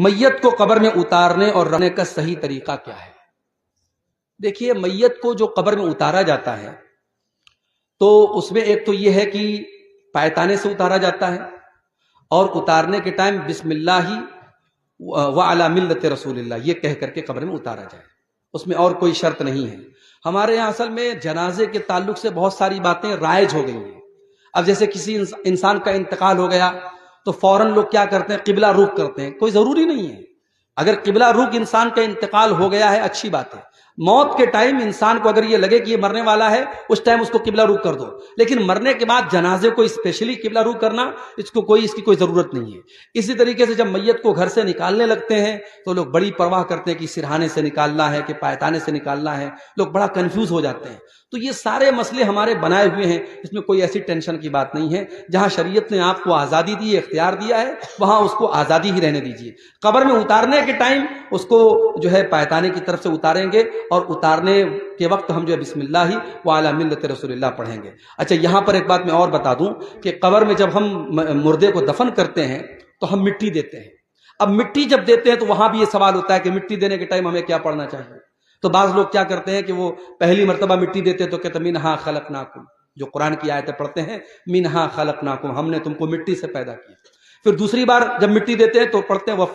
میت کو قبر میں اتارنے اور رکھنے کا صحیح طریقہ کیا ہے؟ دیکھیے، میت کو جو قبر میں اتارا جاتا ہے تو اس میں ایک تو یہ ہے کہ پایتانے سے اتارا جاتا ہے، اور اتارنے کے ٹائم بسم اللہ وعلی ملت رسول اللہ یہ کہہ کر کے قبر میں اتارا جائے، اس میں اور کوئی شرط نہیں ہے۔ ہمارے یہاں اصل میں جنازے کے تعلق سے بہت ساری باتیں رائج ہو گئی ہیں۔ اب جیسے کسی انسان کا انتقال ہو گیا تو فوراً لوگ کیا کرتے ہیں؟ قبلہ رخ کرتے ہیں۔ کوئی ضروری نہیں ہے، اگر قبلہ رخ انسان کا انتقال ہو گیا ہے اچھی بات ہے۔ موت کے ٹائم انسان کو اگر یہ لگے کہ یہ مرنے والا ہے اس ٹائم اس کو قبلہ رخ کر دو، لیکن مرنے کے بعد جنازے کو اسپیشلی قبلہ رخ کرنا اس کی کوئی ضرورت نہیں ہے۔ اسی طریقے سے جب میت کو گھر سے نکالنے لگتے ہیں تو لوگ بڑی پرواہ کرتے ہیں کہ سرہانے سے نکالنا ہے کہ پایتانے سے نکالنا ہے، لوگ بڑا کنفیوز ہو جاتے ہیں۔ تو یہ سارے مسئلے ہمارے بنائے ہوئے ہیں، اس میں کوئی ایسی ٹینشن کی بات نہیں ہے۔ جہاں شریعت نے آپ کو آزادی دی ہے، اختیار دیا ہے، وہاں اس کو آزادی ہی رہنے دیجیے۔ قبر میں اتارنے کے ٹائم اس کو جو ہے پایتانے کی طرف سے اتاریں گے، اور اتارنے کے وقت ہم جو ہے بسم اللہ وعلی ملت رسول اللہ پڑھیں گے۔ اچھا، یہاں پر ایک بات میں اور بتا دوں کہ قبر میں جب ہم مردے کو دفن کرتے ہیں تو ہم مٹی دیتے ہیں۔ اب مٹی جب دیتے ہیں تو وہاں بھی یہ سوال ہوتا ہے کہ مٹی دینے کے ٹائم ہمیں کیا پڑھنا چاہیے؟ تو بعض لوگ کیا کرتے ہیں کہ وہ پہلی مرتبہ مٹی دیتے تو کہتے منہا خلقناکم، جو قرآن کی آیتیں پڑھتے ہیں منہا خلقناکم، ہم نے تم کو مٹی سے پیدا کیا۔ پھر دوسری بار جب مٹی دیتے ہیں تو پڑھتے ہیں